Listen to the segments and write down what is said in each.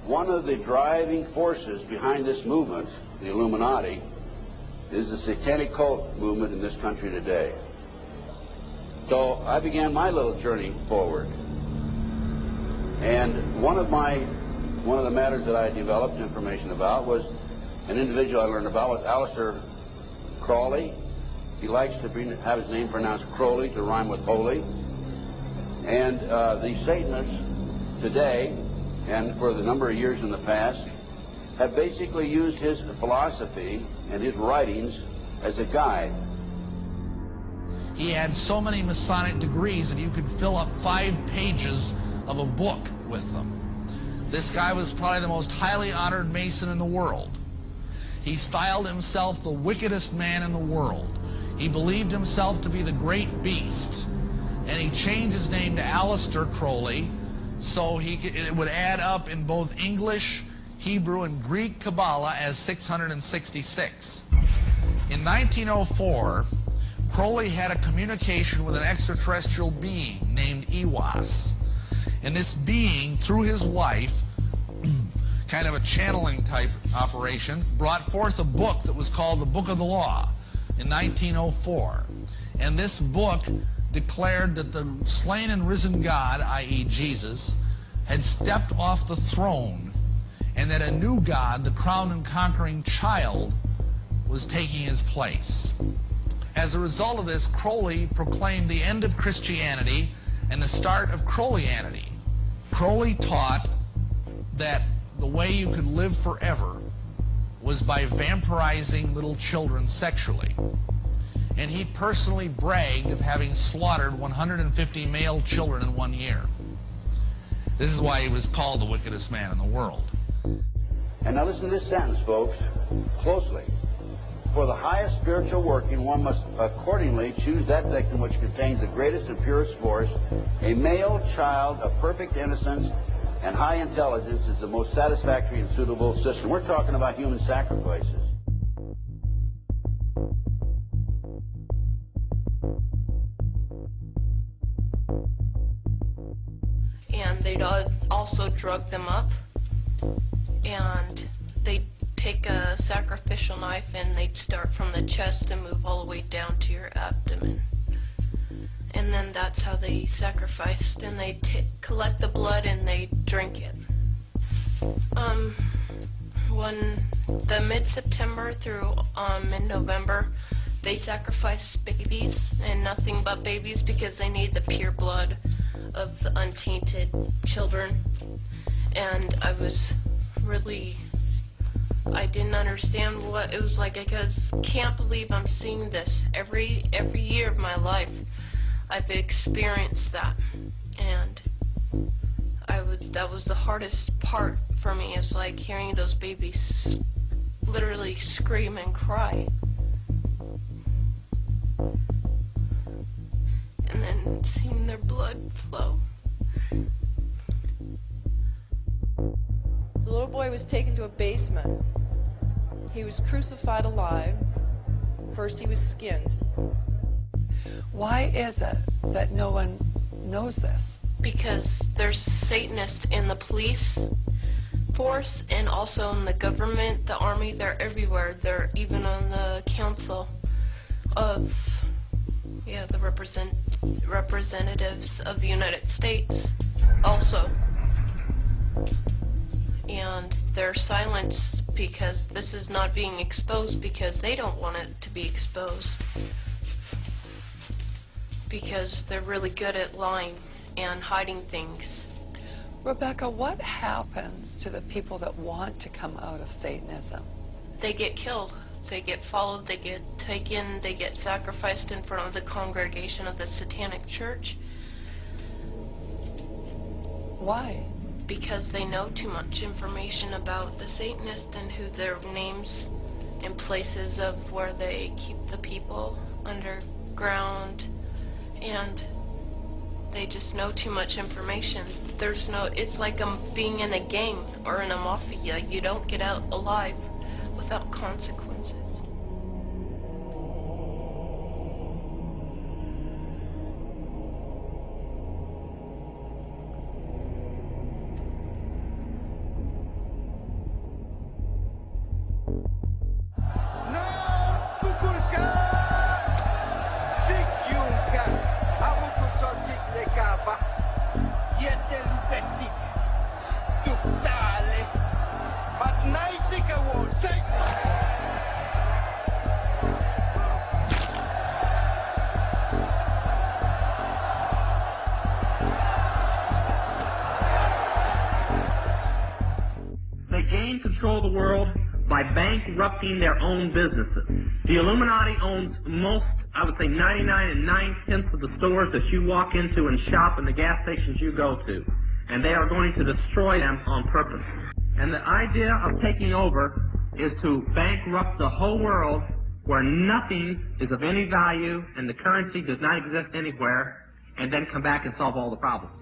one of the driving forces behind this movement, the Illuminati, is the satanic cult movement in this country today. So I began my little journey forward. And one of the matters that I developed information about was an individual I learned about was Aleister Crowley. He likes to have his name pronounced Crowley to rhyme with holy. And the Satanists today, and for the number of years in the past, have basically used his philosophy and his writings as a guide. He had so many Masonic degrees that you could fill up 5 pages of a book with them. This guy was probably the most highly honored Mason in the world. He styled himself the wickedest man in the world. He believed himself to be the great beast. And he changed his name to Aleister Crowley, so it would add up in both English, Hebrew, and Greek Kabbalah as 666. In 1904, Crowley had a communication with an extraterrestrial being named Iwas. And this being, through his wife, kind of a channeling type operation, brought forth a book that was called the Book of the Law in 1904. And this book declared that the slain and risen God, i.e. Jesus, had stepped off the throne, and that a new God, the crowned and conquering child, was taking his place. As a result of this, Crowley proclaimed the end of Christianity and the start of Crowleyanity. Crowley taught that the way you could live forever was by vampirizing little children sexually. And he personally bragged of having slaughtered 150 male children in 1 year. This is why he was called the wickedest man in the world. And now listen to this sentence, folks, closely. For the highest spiritual working, one must accordingly choose that victim which contains the greatest and purest force. A male child of perfect innocence and high intelligence is the most satisfactory and suitable system. We're talking about human sacrifices. And they'd also drug them up, and they'd take a sacrificial knife and they'd start from the chest and move all the way down to your abdomen. And then that's how they sacrificed, and they'd collect the blood and they'd drink it. When the mid-September through mid-November, they sacrificed babies and nothing but babies because they need the pure blood of the untainted children. And I didn't understand what it was like. I can't believe I'm seeing this every year of my life. I've experienced that, and that was the hardest part for me. Is like hearing those babies literally scream and cry, and then seeing their blood flow. The little boy was taken to a basement. He was crucified alive. First he was skinned. Why is it that no one knows this? Because there's Satanists in the police force and also in the government, the army. They're everywhere. They're even on the council of, the representatives of the United States also. And they're silenced because this is not being exposed because they don't want it to be exposed. Because they're really good at lying and hiding things. Rebecca, what happens to the people that want to come out of Satanism? They get killed. They get followed. They get taken. They get sacrificed in front of the congregation of the Satanic Church. Why? Because they know too much information about the Satanists and who their names and places of where they keep the people underground, and they just know too much information. It's like being in a gang or in a mafia. You don't get out alive without consequences. They gain control of the world by bankrupting their own businesses. The Illuminati owns most, I would say 99 9/10 of the stores that you walk into and shop and the gas stations you go to. And they are going to destroy them on purpose. And the idea of taking over is to bankrupt the whole world where nothing is of any value and the currency does not exist anywhere, and then come back and solve all the problems.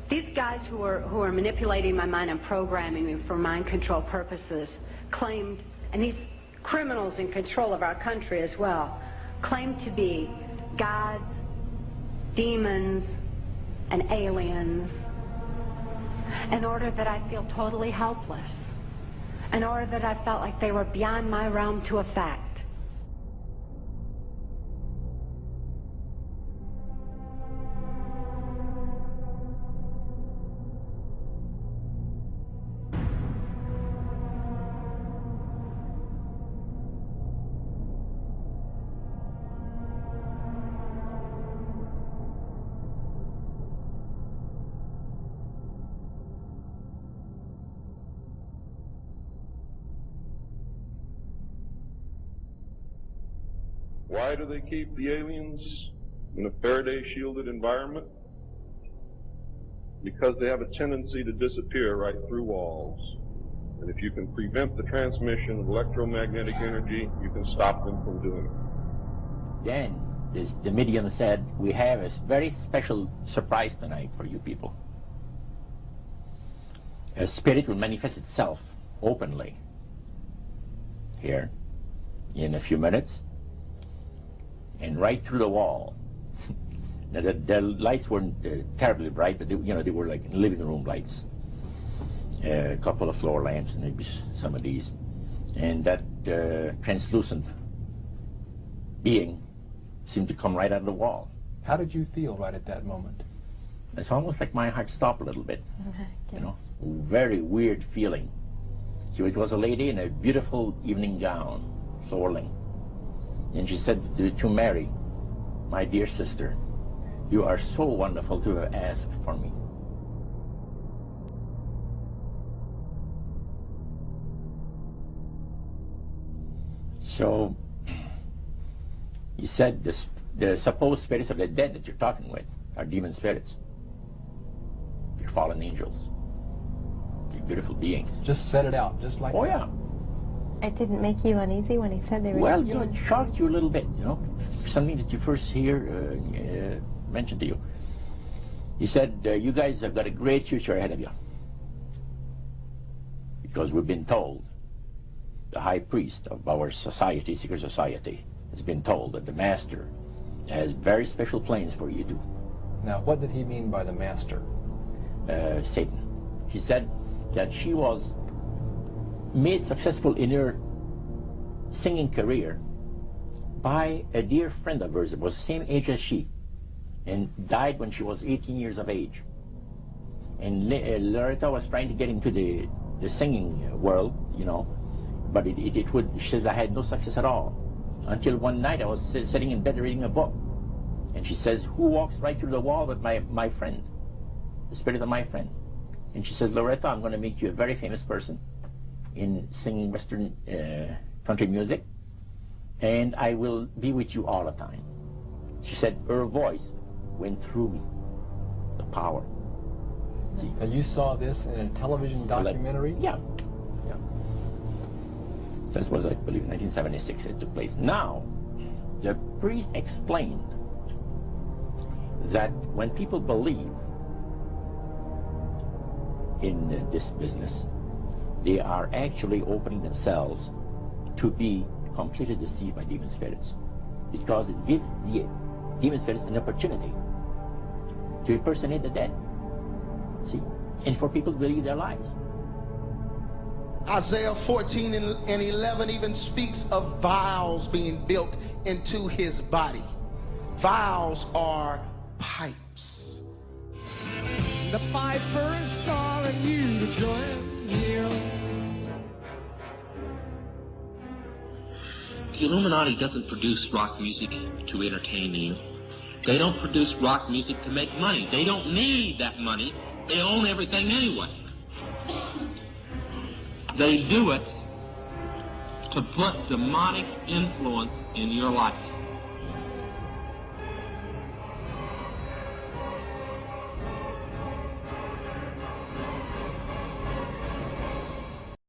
These guys who are manipulating my mind and programming me for mind control purposes claimed, and these criminals in control of our country as well, claimed to be gods, demons, and aliens, in order that I feel totally helpless, in order that I felt like they were beyond my realm to affect. Why do they keep the aliens in a Faraday-shielded environment? Because they have a tendency to disappear right through walls. And if you can prevent the transmission of electromagnetic energy, you can stop them from doing it. Then the medium said, we have a very special surprise tonight for you people. A spirit will manifest itself openly here in a few minutes and right through the wall. Now the lights weren't terribly bright, but they were like living room lights. A couple of floor lamps, and maybe some of these. And that translucent being seemed to come right out of the wall. How did you feel right at that moment? It's almost like my heart stopped a little bit. You know, very weird feeling. It was a lady in a beautiful evening gown, swirling. And she said to Mary, my dear sister, you are so wonderful to have asked for me. So, he said the supposed spirits of the dead that you're talking with are demon spirits. They're fallen angels. They're beautiful beings. Just said it out, just like that. Oh, yeah. It didn't make you uneasy when he said they were... Well, it shocked you a little bit, you know. Something that you first hear mentioned to you. He said, you guys have got a great future ahead of you. Because we've been told, the high priest of our society, secret society, has been told that the master has very special plans for you too. Now, what did he mean by the master? Satan. He said that she was made successful in her singing career by a dear friend of hers that was the same age as she and died when she was 18 years of age. And Loretta was trying to get into the singing world, you know, but she says, I had no success at all. Until one night I was sitting in bed reading a book. And she says, who walks right through the wall but my friend, the spirit of my friend? And she says, Loretta, I'm going to make you a very famous person in singing Western country music, and I will be with you all the time. She said her voice went through me, the power. See? And you saw this in a television documentary? Yeah. This was, I believe, 1976 it took place. Now, the priest explained that when people believe in this business, they are actually opening themselves to be completely deceived by demon spirits, because it gives the demon spirits an opportunity to impersonate the dead, see, and for people to believe their lies. Isaiah 14 and 11 even speaks of vials being built into his body. Vials are pipes. The piper is calling you to join him. The Illuminati doesn't produce rock music to entertain you. They don't produce rock music to make money. They don't need that money. They own everything anyway. They do it to put demonic influence in your life.